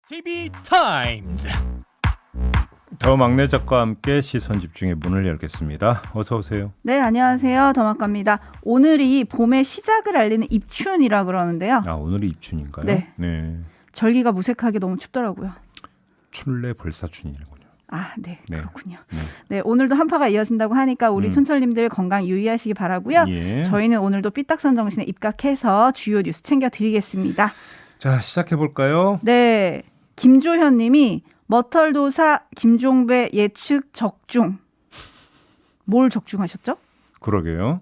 TV 타임즈. 더 막내 작가와 함께 시선 집중의 문을 열겠습니다. 어서 오세요. 네, 안녕하세요. 더막갑니다. 오늘이 봄의 시작을 알리는 입춘이라 그러는데요. 아, 오늘이 입춘인가요? 네. 절기가 무색하게 너무 춥더라고요. 춘래 벌사춘이군요. 아, 네, 네. 그렇군요. 네. 네, 오늘도 한파가 이어진다고 하니까 우리 촌철님들 건강 유의하시기 바라고요. 예. 저희는 오늘도 삐딱선 정신에 입각해서 주요 뉴스 챙겨드리겠습니다. 자, 시작해 볼까요? 네, 김조현님이 머털도사 김종배 예측 적중. 뭘 적중하셨죠? 그러게요.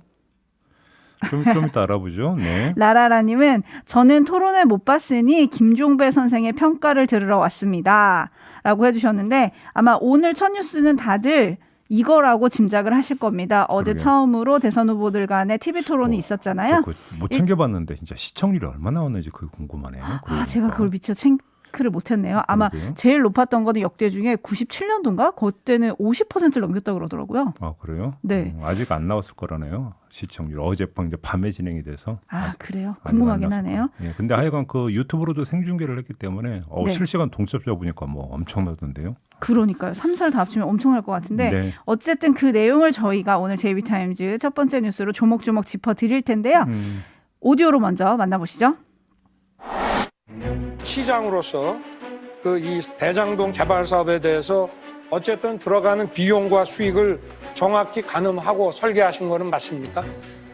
좀 이따 알아보죠. 네. 라라라님은 저는 토론회 못 봤으니 김종배 선생의 평가를 들으러 왔습니다. 라고 해주셨는데 아마 오늘 첫 뉴스는 다들 이거라고 짐작을 하실 겁니다. 어제 그러게요. 처음으로 대선 후보들 간의 TV 토론이 있었잖아요. 못 챙겨봤는데 진짜 시청률이 얼마나 나왔는지 그게 궁금하네요. 제가 그걸 미처 체크를 못했네요. 아마 그러게요. 제일 높았던 거는 역대 중에 97년도인가? 그때는 50%를 넘겼다고 그러더라고요. 아, 그래요? 네. 아직 안 나왔을 거라네요. 시청률. 어젯밤 이제 밤에 진행이 돼서. 그래요? 아직 궁금하긴 안 나왔을 하네요. 거예요. 예, 근데 하여간 그 유튜브로도 생중계를 했기 때문에 네. 실시간 동접자 보니까 뭐 엄청나던데요. 그러니까요. 3살 다 합치면 엄청날 것 같은데 네. 어쨌든 그 내용을 저희가 오늘 JB타임즈 첫 번째 뉴스로 조목조목 짚어드릴 텐데요. 오디오로 먼저 만나보시죠. 시장으로서 이 대장동 개발 사업에 대해서 어쨌든 들어가는 비용과 수익을 정확히 가늠하고 설계하신 거는 맞습니까?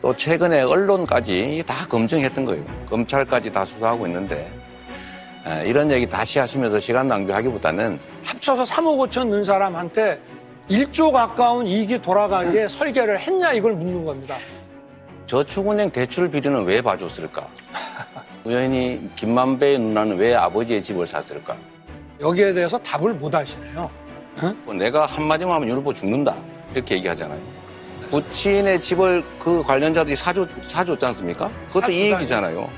또 최근에 언론까지 다 검증했던 거예요. 검찰까지 다 수사하고 있는데 이런 얘기 다시 하시면서 시간 낭비하기보다는 합쳐서 3억 5천 넣은 사람한테 1조 가까운 이익이 돌아가게 설계를 했냐 이걸 묻는 겁니다. 저축은행 대출 비리는 왜 봐줬을까? 우연히 김만배의 누나는 왜 아버지의 집을 샀을까? 여기에 대해서 답을 못 하시네요. 내가 한마디만 하면 윤 후보 죽는다 이렇게 얘기하잖아요. 부친의 집을 그 관련자들이 사줬지 않습니까? 그것도 이익이잖아요.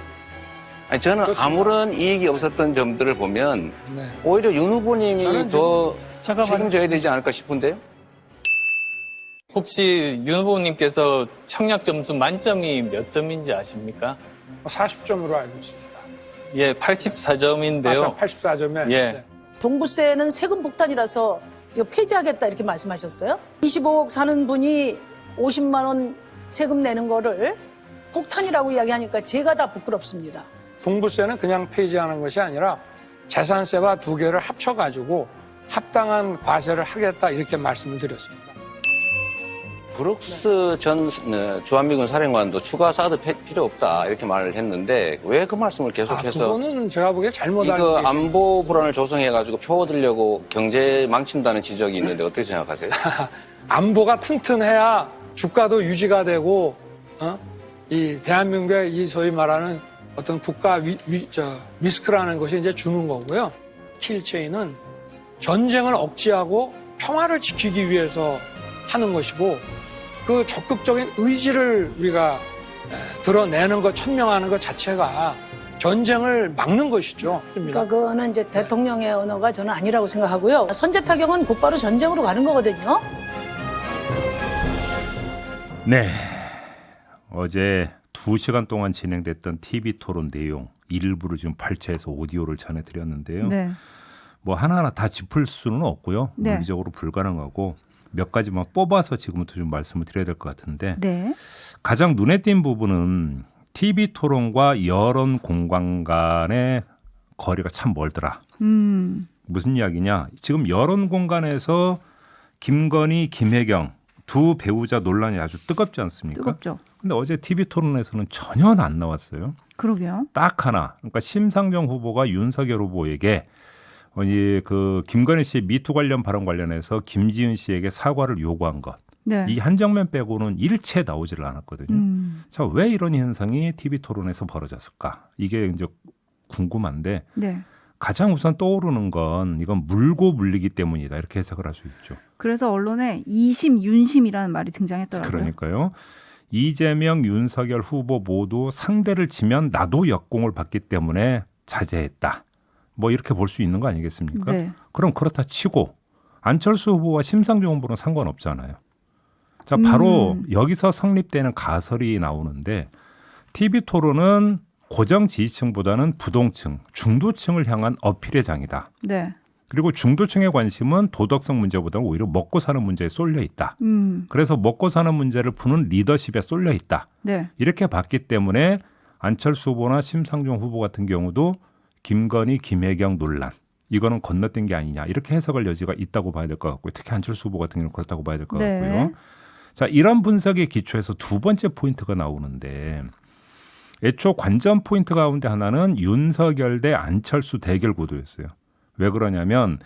아니, 저는 그렇습니다. 아무런 이익이 없었던 점들을 보면 네. 오히려 윤 후보님이 저는 더 책임져야 되지 않을까 싶은데요. 혹시 윤 후보님께서 청약 점수 만점이 몇 점인지 아십니까? 40점으로 알고 있습니다. 예, 84점인데요. 84점에. 예. 종부세는 세금 폭탄이라서 이거 폐지하겠다 이렇게 말씀하셨어요? 25억 사는 분이 50만 원 세금 내는 거를 폭탄이라고 이야기하니까 제가 다 부끄럽습니다. 종부세는 그냥 폐지하는 것이 아니라 재산세와 두 개를 합쳐가지고 합당한 과세를 하겠다 이렇게 말씀을 드렸습니다. 브룩스 전 주한미군 사령관도 추가 사드 필요 없다 이렇게 말을 했는데 왜 그 말씀을 계속해서 그거는 제가 보기에 잘못 알고 이거 계십니다. 안보 불안을 조성해가지고 표 얻으려고 경제 망친다는 지적이 있는데 어떻게 생각하세요? 안보가 튼튼해야 주가도 유지가 되고 이 대한민국의 이 소위 말하는 어떤 국가 리스크라는 것이 이제 주는 거고요. 킬체인은 전쟁을 억제하고 평화를 지키기 위해서 하는 것이고 그 적극적인 의지를 우리가 드러내는 것, 천명하는 것 자체가 전쟁을 막는 것이죠. 그러니까 그거는 이제 대통령의 언어가 저는 아니라고 생각하고요. 선제 타격은 곧바로 전쟁으로 가는 거거든요. 네. 어제 2시간 동안 진행됐던 TV 토론 내용 일부를 지금 발췌해서 오디오를 전해드렸는데요. 네. 뭐 하나하나 다 짚을 수는 없고요. 네. 물리적으로 불가능하고 몇 가지만 뽑아서 지금부터 좀 말씀을 드려야 될 것 같은데 네. 가장 눈에 띈 부분은 TV 토론과 여론 공간 간의 거리가 참 멀더라. 무슨 이야기냐. 지금 여론 공간에서 김건희, 김혜경 두 배우자 논란이 아주 뜨겁지 않습니까? 뜨겁죠. 근데 어제 TV 토론에서는 전혀 안 나왔어요. 그러게요. 딱 하나. 그러니까 심상정 후보가 윤석열 후보에게 그 김건희 씨의 미투 관련 발언 관련해서 김지은 씨에게 사과를 요구한 것. 네. 이 한 장면 빼고는 일체 나오지를 않았거든요. 자, 왜 이런 현상이 TV 토론에서 벌어졌을까? 이게 이제 궁금한데 네. 가장 우선 떠오르는 건 이건 물고 물리기 때문이다. 이렇게 해석을 할 수 있죠. 그래서 언론에 이심 윤심이라는 말이 등장했더라고요. 그러니까요. 이재명, 윤석열 후보 모두 상대를 치면 나도 역공을 받기 때문에 자제했다. 뭐 이렇게 볼 수 있는 거 아니겠습니까? 네. 그럼 그렇다 치고 안철수 후보와 심상정 후보는 상관없잖아요. 자, 바로 여기서 성립되는 가설이 나오는데 TV 토론은 고정 지지층보다는 부동층, 중도층을 향한 어필의 장이다. 네. 그리고 중도층의 관심은 도덕성 문제보다는 오히려 먹고 사는 문제에 쏠려 있다. 그래서 먹고 사는 문제를 푸는 리더십에 쏠려 있다. 네. 이렇게 봤기 때문에 안철수 후보나 심상정 후보 같은 경우도 김건희, 김혜경 논란 이거는 건너뛴 게 아니냐 이렇게 해석할 여지가 있다고 봐야 될 것 같고요. 특히 안철수 후보 같은 경우는 그렇다고 봐야 될 것 네. 같고요. 자, 이런 분석에 기초해서 두 번째 포인트가 나오는데 애초 관전 포인트 가운데 하나는 윤석열 대 안철수 대결 구도였어요. 왜 그러냐면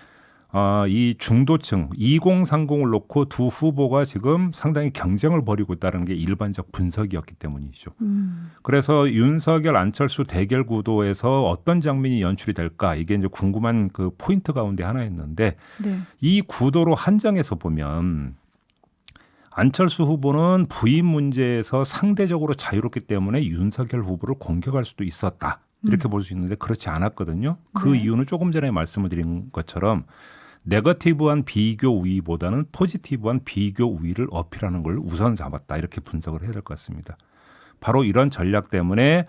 이 중도층 2030을 놓고 두 후보가 지금 상당히 경쟁을 벌이고 있다는 게 일반적 분석이었기 때문이죠. 그래서 윤석열 안철수 대결 구도에서 어떤 장면이 연출이 될까 이게 이제 궁금한 그 포인트 가운데 하나였는데 네. 이 구도로 한정해서 보면 안철수 후보는 부인 문제에서 상대적으로 자유롭기 때문에 윤석열 후보를 공격할 수도 있었다. 이렇게 볼 수 있는데 그렇지 않았거든요. 그 네. 이유는 조금 전에 말씀을 드린 것처럼 네거티브한 비교 우위보다는 포지티브한 비교 우위를 어필하는 걸 우선 잡았다. 이렇게 분석을 해야 될 것 같습니다. 바로 이런 전략 때문에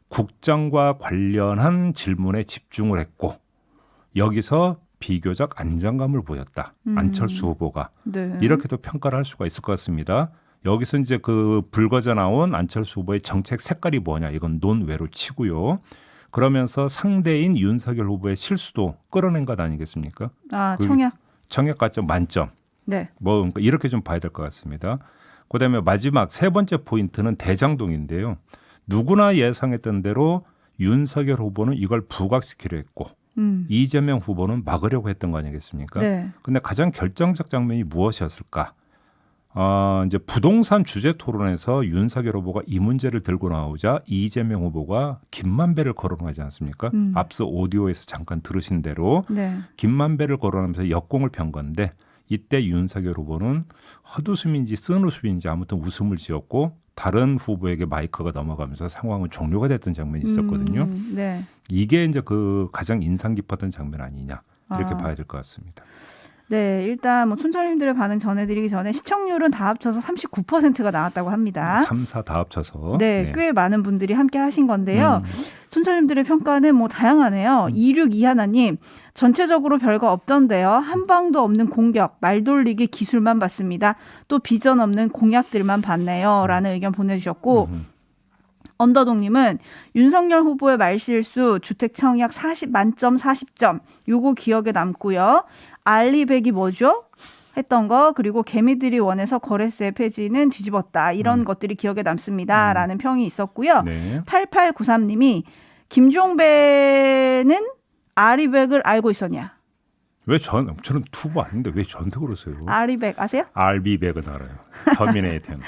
국정과 관련한 질문에 집중을 했고 여기서 비교적 안정감을 보였다. 안철수 후보가. 네. 이렇게도 평가를 할 수가 있을 것 같습니다. 여기서 이제 그 불거져 나온 안철수 후보의 정책 색깔이 뭐냐 이건 논외로 치고요. 그러면서 상대인 윤석열 후보의 실수도 끌어낸 것 아니겠습니까? 아, 그 청약. 청약 가점 만점. 네. 뭐 그러니까 이렇게 좀 봐야 될 것 같습니다. 그다음에 마지막 세 번째 포인트는 대장동인데요. 누구나 예상했던 대로 윤석열 후보는 이걸 부각시키려 했고 이재명 후보는 막으려고 했던 거 아니겠습니까? 네. 근데 가장 결정적 장면이 무엇이었을까? 이제 부동산 주제 토론에서 윤석열 후보가 이 문제를 들고 나오자 이재명 후보가 김만배를 거론하지 않습니까? 앞서 오디오에서 잠깐 들으신 대로 네. 김만배를 거론하면서 역공을 편 건데 이때 윤석열 후보는 헛웃음인지 쓴웃음인지 아무튼 웃음을 지었고 다른 후보에게 마이크가 넘어가면서 상황은 종료가 됐던 장면이 있었거든요. 네. 이게 이제 그 가장 인상 깊었던 장면 아니냐 이렇게 아. 봐야 될 것 같습니다. 네, 일단 뭐 촌철님들의 반응 전해드리기 전에 시청률은 다 합쳐서 39%가 나왔다고 합니다. 3, 4 다 합쳐서. 네, 꽤 많은 분들이 함께 하신 건데요. 음. 촌철님들의 평가는 뭐 다양하네요. 2621님, 전체적으로 별거 없던데요. 한 방도 없는 공격, 말 돌리기 기술만 봤습니다. 또 비전 없는 공약들만 봤네요. 라는 의견 보내주셨고 언더동님은 윤석열 후보의 말실수, 주택 청약 40 만점 40점, 요거 기억에 남고요. 알리백이 뭐죠? 했던 거 그리고 개미들이 원해서 거래세 폐지는 뒤집었다. 이런 것들이 기억에 남습니다. 라는 평이 있었고요. 네. 8893님이 김종배는 아리백을 알고 있었냐? 왜 저는 투보 아닌데 왜 저한테 그러세요? 아리백 아세요? RB백은 알아요. 터미네이터는.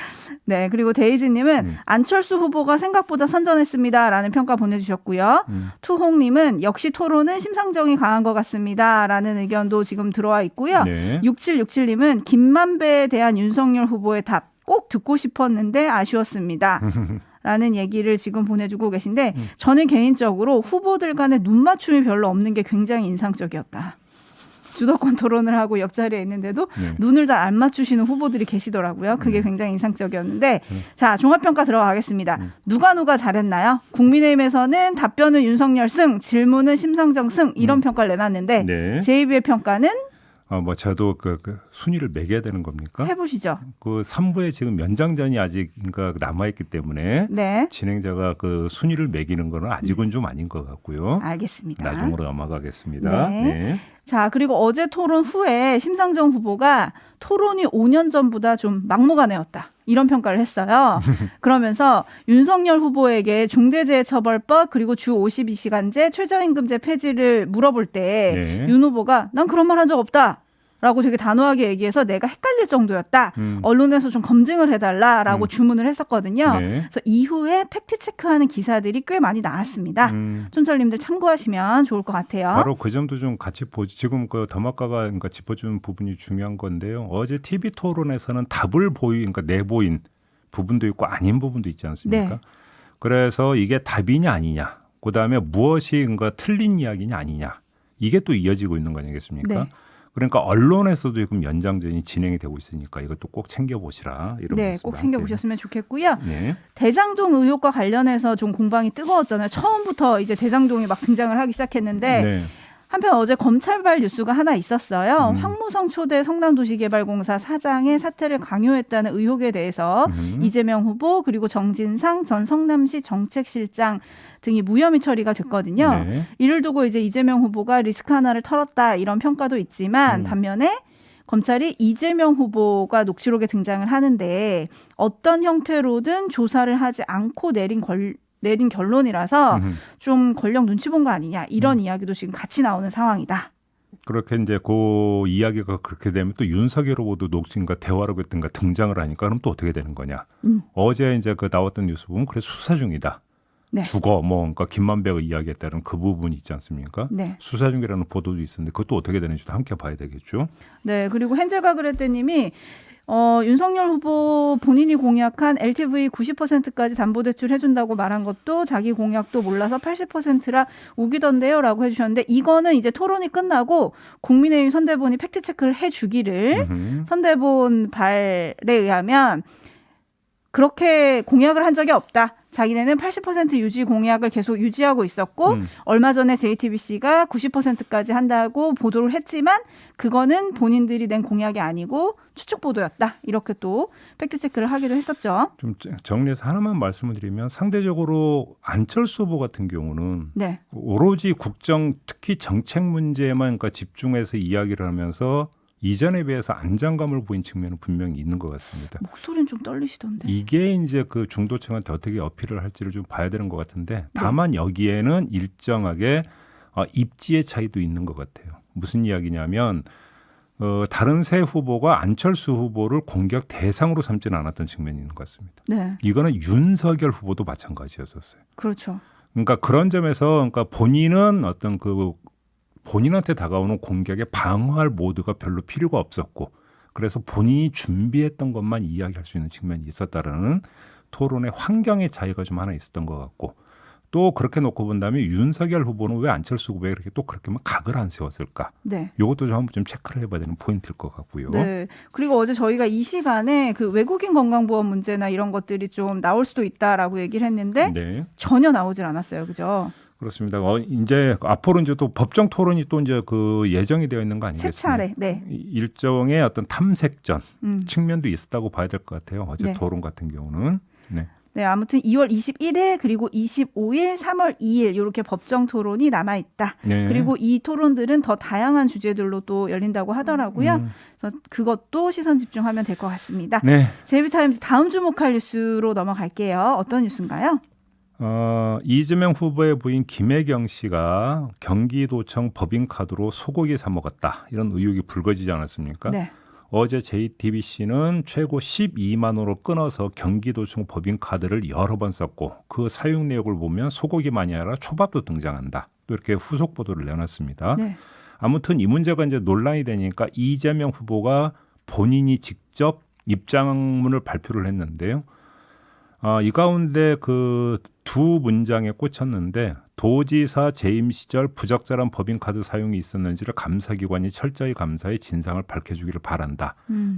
네, 그리고 데이지님은 안철수 후보가 생각보다 선전했습니다라는 평가 보내주셨고요. 투홍님은 역시 토론은 심상정이 강한 것 같습니다라는 의견도 지금 들어와 있고요. 네. 6767님은 김만배에 대한 윤석열 후보의 답 꼭 듣고 싶었는데 아쉬웠습니다. 라는 얘기를 지금 보내주고 계신데 저는 개인적으로 후보들 간의 눈 맞춤이 별로 없는 게 굉장히 인상적이었다. 주도권 토론을 하고 옆자리에 있는데도 네. 눈을 잘 안 맞추시는 후보들이 계시더라고요. 그게 굉장히 인상적이었는데 자, 종합평가 들어가겠습니다. 누가 잘했나요? 국민의힘에서는 답변은 윤석열 승, 질문은 심상정 승 이런 평가를 내놨는데 네. 제2부의 평가는 뭐 저도 그 순위를 매겨야 되는 겁니까? 해보시죠. 그 3부에 지금 연장전이 아직 남아있기 때문에 네, 진행자가 그 순위를 매기는 거는 아직은 좀 아닌 것 같고요. 알겠습니다. 나중으로 넘어가겠습니다. 네. 네. 자, 그리고 어제 토론 후에 심상정 후보가 토론이 5년 전보다 좀 막무가내였다. 이런 평가를 했어요. 그러면서 윤석열 후보에게 중대재해처벌법 그리고 주 52시간제 최저임금제 폐지를 물어볼 때 윤 후보가 난 그런 말 한 적 없다. 라고 되게 단호하게 얘기해서 내가 헷갈릴 정도였다. 언론에서 좀 검증을 해달라라고 주문을 했었거든요. 네. 그래서 이후에 팩트체크하는 기사들이 꽤 많이 나왔습니다. 촌철님들 참고하시면 좋을 것 같아요. 바로 그 점도 좀 같이 보지. 지금 그 더마카가 짚어주는 부분이 중요한 건데요. 어제 TV 토론에서는 답을 그러니까 내보인 부분도 있고 아닌 부분도 있지 않습니까? 네. 그래서 이게 답이냐 아니냐. 그다음에 무엇이 틀린 이야기냐 아니냐. 이게 또 이어지고 있는 거 아니겠습니까? 네. 그러니까 언론에서도 지금 연장전이 진행이 되고 있으니까 이것도 꼭 챙겨보시라. 이런 네, 말씀 꼭 챙겨보셨으면 좋겠고요. 네. 대장동 의혹과 관련해서 좀 공방이 뜨거웠잖아요. 처음부터 이제 대장동이 막 등장을 하기 시작했는데 네. 한편 어제 검찰발 뉴스가 하나 있었어요. 음. 황무성 초대 성남도시개발공사 사장의 사퇴를 강요했다는 의혹에 대해서 이재명 후보 그리고 정진상 전 성남시 정책실장 등이 무혐의 처리가 됐거든요. 네. 이를 두고 이제 이재명 후보가 리스크 하나를 털었다 이런 평가도 있지만 반면에 검찰이 이재명 후보가 녹취록에 등장을 하는데 어떤 형태로든 조사를 하지 않고 내린 결론이라서 좀 권력 눈치 본 거 아니냐 이런 이야기도 지금 같이 나오는 상황이다. 그렇게 이제 그 이야기가 그렇게 되면 또 윤석열 후보도 녹취인가 대화록이든가 등장을 하니까 그럼 또 어떻게 되는 거냐. 어제 이제 그 나왔던 뉴스 보면 그래 수사 중이다. 네. 죽어 뭐 그러니까 김만배가 이야기했다는 그 부분이 있지 않습니까? 네. 수사 중이라는 보도도 있었는데 그것도 어떻게 되는지도 함께 봐야 되겠죠. 네. 그리고 헨젤과 그레테님이 윤석열 후보 본인이 공약한 LTV 90%까지 담보대출 해준다고 말한 것도 자기 공약도 몰라서 80%라 우기던데요라고 해주셨는데 이거는 이제 토론이 끝나고 국민의힘 선대본이 팩트체크를 해주기를 선대본 발에 의하면 그렇게 공약을 한 적이 없다. 자기네는 80% 유지 공약을 계속 유지하고 있었고 얼마 전에 JTBC가 90%까지 한다고 보도를 했지만 그거는 본인들이 낸 공약이 아니고 추측 보도였다. 이렇게 또 팩트체크를 하기도 했었죠. 좀 정리해서 하나만 말씀을 드리면 상대적으로 안철수 후보 같은 경우는 네. 오로지 국정 특히 정책 문제에만 그러니까 집중해서 이야기를 하면서 이전에 비해서 안정감을 보인 측면은 분명히 있는 것 같습니다. 목소리는 좀 떨리시던데. 이게 이제 그 중도층한테 어떻게 어필을 할지를 좀 봐야 되는 것 같은데 다만 여기에는 일정하게 입지의 차이도 있는 것 같아요. 무슨 이야기냐면 다른 세 후보가 안철수 후보를 공격 대상으로 삼지는 않았던 측면이 있는 것 같습니다. 네. 이거는 윤석열 후보도 마찬가지였었어요. 그렇죠. 그러니까 그런 점에서 그러니까 본인은 어떤 그 본인한테 다가오는 공격에 방어할 모드가 별로 필요가 없었고 그래서 본인이 준비했던 것만 이야기할 수 있는 측면이 있었다라는 토론의 환경의 차이가 좀 하나 있었던 것 같고 또 그렇게 놓고 본다면 윤석열 후보는 왜 안철수 후보에 그렇게 또 그렇게만 각을 안 세웠을까? 네. 이것도 좀 한번 좀 체크를 해봐야 되는 포인트일 것 같고요. 네. 그리고 어제 저희가 이 시간에 그 외국인 건강보험 문제나 이런 것들이 좀 나올 수도 있다라고 얘기를 했는데 네. 전혀 나오질 않았어요. 그죠? 그렇습니다. 이제 앞으로 이제 또 법정 토론이 또 이제 그 예정이 되어 있는 거 세 아니겠습니까? 차례. 네. 일종의 어떤 탐색전 측면도 있었다고 봐야 될 것 같아요. 어제 네. 토론 같은 경우는. 네. 네, 아무튼 2월 21일 그리고 25일, 3월 2일 이렇게 법정 토론이 남아 있다. 네. 그리고 이 토론들은 더 다양한 주제들로 또 열린다고 하더라고요. 그래서 그것도 시선 집중하면 될 것 같습니다. 네. 제이비타임즈 다음 주목할 뉴스로 넘어갈게요. 어떤 뉴스인가요? 이재명 후보의 부인 김혜경 씨가 경기도청 법인카드로 소고기 사 먹었다. 이런 의혹이 불거지지 않았습니까? 네. 어제 JTBC는 최고 12만 원으로 끊어서 경기도청 법인카드를 여러 번 썼고 그 사용 내역을 보면 소고기만이 아니라 초밥도 등장한다. 또 이렇게 후속 보도를 내놨습니다. 네. 아무튼 이 문제가 이제 논란이 되니까 이재명 후보가 본인이 직접 입장문을 발표를 했는데요. 이 가운데 그 두 문장에 꽂혔는데 도지사 재임 시절 부적절한 법인카드 사용이 있었는지를 감사기관이 철저히 감사해 진상을 밝혀주기를 바란다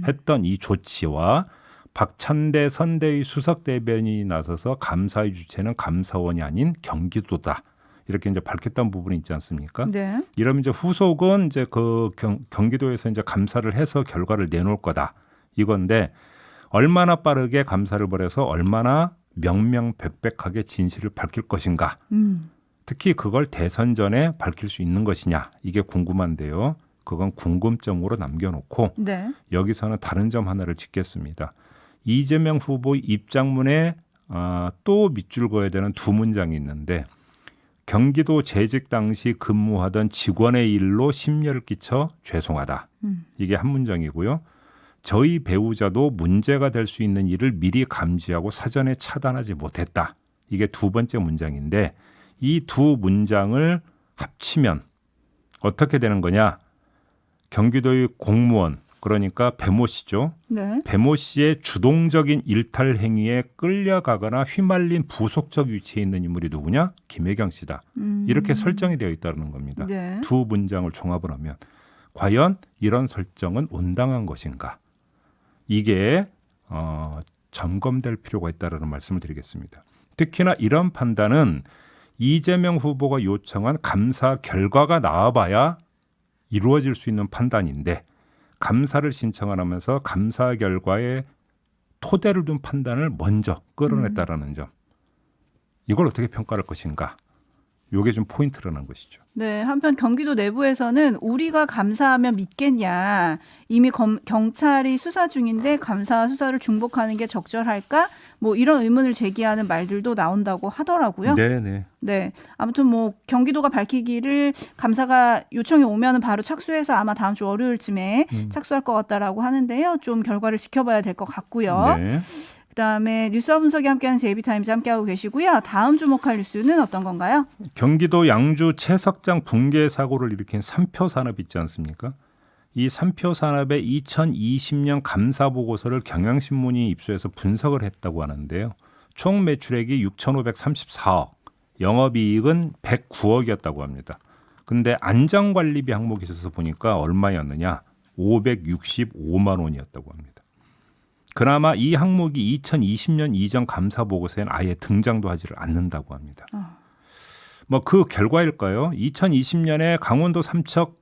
했던 이 조치와 박찬대 선대위 수석대변인이 나서서 감사의 주체는 감사원이 아닌 경기도다. 이렇게 이제 밝혔던 부분이 있지 않습니까? 네. 이러면 이제 후속은 이제 그 경기도에서 이제 감사를 해서 결과를 내놓을 거다. 이건데 얼마나 빠르게 감사를 벌여서 얼마나 명명백백하게 진실을 밝힐 것인가. 특히 그걸 대선 전에 밝힐 수 있는 것이냐. 이게 궁금한데요. 그건 궁금점으로 남겨놓고 네. 여기서는 다른 점 하나를 짚겠습니다. 이재명 후보 입장문에 또 밑줄 그어야 되는 두 문장이 있는데 경기도 재직 당시 근무하던 직원의 일로 심려를 끼쳐 죄송하다. 이게 한 문장이고요. 저희 배우자도 문제가 될 수 있는 일을 미리 감지하고 사전에 차단하지 못했다. 이게 두 번째 문장인데 이 두 문장을 합치면 어떻게 되는 거냐. 경기도의 공무원 그러니까 배모 씨죠. 네. 배모 씨의 주동적인 일탈 행위에 끌려가거나 휘말린 부속적 위치에 있는 인물이 누구냐? 김혜경 씨다. 이렇게 설정이 되어 있다는 겁니다. 네. 두 문장을 종합을 하면 과연 이런 설정은 온당한 것인가? 이게 점검될 필요가 있다는 말씀을 드리겠습니다. 특히나 이런 판단은 이재명 후보가 요청한 감사 결과가 나와봐야 이루어질 수 있는 판단인데 감사를 신청하면서 감사 결과에 토대를 둔 판단을 먼저 끌어냈다라는 점. 이걸 어떻게 평가할 것인가? 이게 좀 포인트라는 것이죠. 네, 한편 경기도 내부에서는 우리가 감사하면 믿겠냐, 이미 경찰이 수사 중인데 감사 수사를 중복하는 게 적절할까? 뭐 이런 의문을 제기하는 말들도 나온다고 하더라고요. 네네. 네, 아무튼 뭐 경기도가 밝히기를 감사가 요청이 오면은 바로 착수해서 아마 다음 주 월요일쯤에 착수할 것 같다라고 하는데요. 좀 결과를 지켜봐야 될 것 같고요. 네. 그다음에 뉴스와 분석이 함께하는 제이비타임즈 함께하고 계시고요. 다음 주목할 뉴스는 어떤 건가요? 경기도 양주 채석장 붕괴 사고를 일으킨 삼표 산업 있지 않습니까? 이 삼표 산업의 2020년 감사 보고서를 경향신문이 입수해서 분석을 했다고 하는데요. 총 매출액이 6,534억, 영업이익은 109억이었다고 합니다. 근데 안전관리비 항목에 있어서 보니까 얼마였느냐? 565만 원이었다고 합니다. 그나마 이 항목이 2020년 이전 감사 보고서에는 아예 등장도 하지를 않는다고 합니다. 뭐 그 결과일까요? 2020년에 강원도 삼척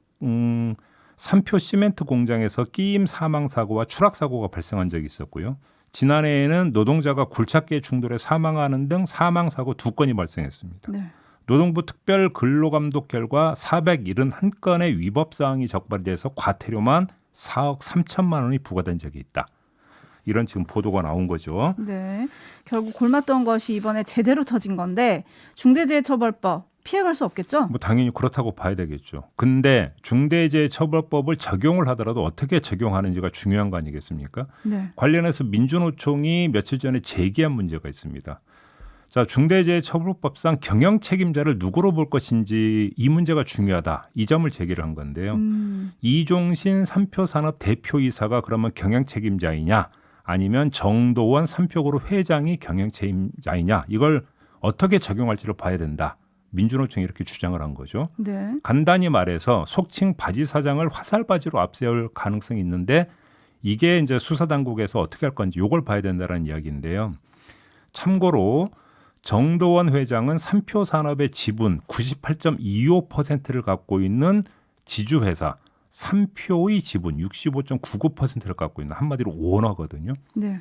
삼표 시멘트 공장에서 끼임 사망 사고와 추락 사고가 발생한 적이 있었고요. 지난해에는 노동자가 굴착기에 충돌해 사망하는 등 사망 사고 2건이 발생했습니다. 네. 노동부 특별 근로감독 결과 471건의 위법 사항이 적발돼서 과태료만 4억 3천만 원이 부과된 적이 있다. 이런 지금 보도가 나온 거죠. 네, 결국 골맞던 것이 이번에 제대로 터진 건데 중대재해처벌법 피해갈 수 없겠죠? 뭐 당연히 그렇다고 봐야 되겠죠. 근데 중대재해처벌법을 적용을 하더라도 어떻게 적용하는지가 중요한 거 아니겠습니까? 네. 관련해서 민주노총이 며칠 전에 제기한 문제가 있습니다. 자, 중대재해처벌법상 경영 책임자를 누구로 볼 것인지 이 문제가 중요하다. 이 점을 제기를 한 건데요. 이종신 삼표산업 대표이사가 그러면 경영 책임자이냐? 아니면 정도원 삼표그룹 회장이 경영 책임자이냐? 이걸 어떻게 적용할지를 봐야 된다. 민주노총이 이렇게 주장을 한 거죠. 네. 간단히 말해서 속칭 바지 사장을 화살바지로 앞세울 가능성이 있는데 이게 이제 수사 당국에서 어떻게 할 건지 이걸 봐야 된다는 이야기인데요. 참고로 정도원 회장은 삼표 산업의 지분 98.25%를 갖고 있는 지주회사 삼표의 지분 65.99%를 갖고 있는 한마디로 오너거든요. 네.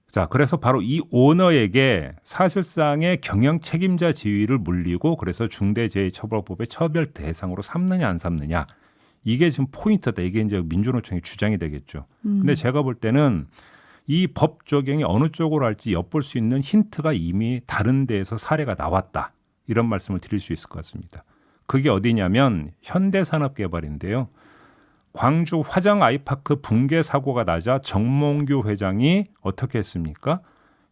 자, 그래서 바로 이 오너에게 사실상의 경영 책임자 지위를 물리고 그래서 중대재해처벌법의 처벌 대상으로 삼느냐 안 삼느냐 이게 지금 포인트다. 이게 이제 민주노총의 주장이 되겠죠. 근데 제가 볼 때는 이 법 적용이 어느 쪽으로 할지 엿볼 수 있는 힌트가 이미 다른 데에서 사례가 나왔다. 이런 말씀을 드릴 수 있을 것 같습니다. 그게 어디냐면 현대산업개발인데요. 광주 화정 아이파크 붕괴 사고가 나자 정몽규 회장이 어떻게 했습니까?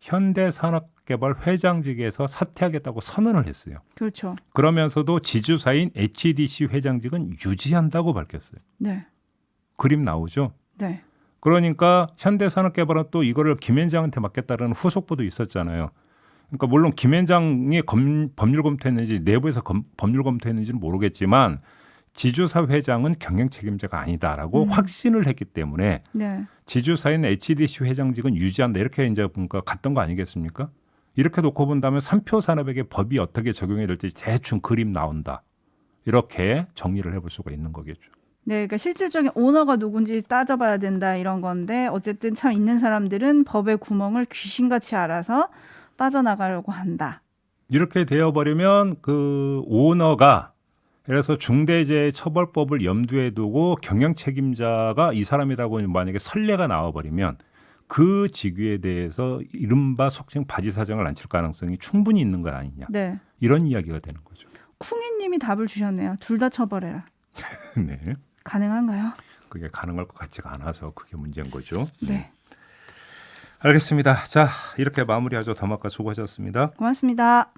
현대산업개발 회장직에서 사퇴하겠다고 선언을 했어요. 그렇죠. 그러면서도 지주사인 HDC 회장직은 유지한다고 밝혔어요. 네. 그림 나오죠? 네. 그러니까 현대산업개발은 또 이거를 김 회장한테 맡겠다는 후속보도 있었잖아요. 그러니까 물론 김 회장이 법률 검토했는지 내부에서 법률 검토했는지는 모르겠지만 지주사 회장은 경영 책임자가 아니다라고 확신을 했기 때문에 네. 지주사인 HDC 회장직은 유지한다 이렇게 이제 뭔가 갔던 거 아니겠습니까? 이렇게 놓고 본다면 삼표 산업에게 법이 어떻게 적용이 될지 대충 그림 나온다. 이렇게 정리를 해볼 수가 있는 거겠죠. 네, 그러니까 실질적인 오너가 누군지 따져봐야 된다 이런 건데 어쨌든 참 있는 사람들은 법의 구멍을 귀신같이 알아서 빠져나가려고 한다. 이렇게 되어버리면 그 오너가 그래서 중대재해처벌법을 염두에 두고 경영 책임자가 이 사람이라고 만약에 선례가 나와버리면 그 직위에 대해서 이른바 속칭 바지 사장을 안 칠 가능성이 충분히 있는 것 아니냐. 네. 이런 이야기가 되는 거죠. 쿵이님이 답을 주셨네요. 둘 다 처벌해라. 네. 가능한가요? 그게 가능할 것 같지가 않아서 그게 문제인 거죠. 네. 알겠습니다. 자, 이렇게 마무리하죠. 더마카 수고하셨습니다. 고맙습니다.